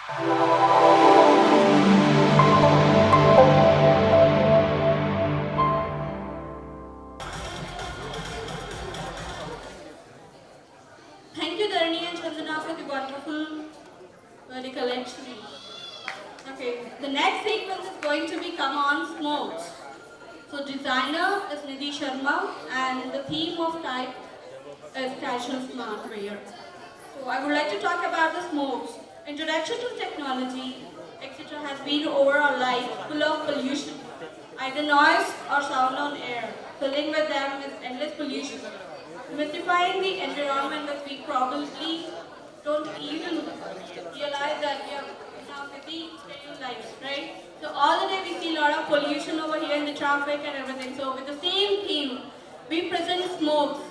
Thank you, Dharani and Chandana, for the wonderful recollection. Okay, the next sequence is going to be Come On Smokes. So designer is Nidhi Sharma and the theme of type is casual smart wear. So I would like to talk about the smokes. Introduction to technology, etc. has been over our life full of pollution. Either noise or sound on air. Filling with them is endless pollution. Demystifying the environment that we probably don't even realize that we are now busy scheduled lives, right? So all the day we see a lot of pollution over here in the traffic and everything. So with the same theme, we present smokes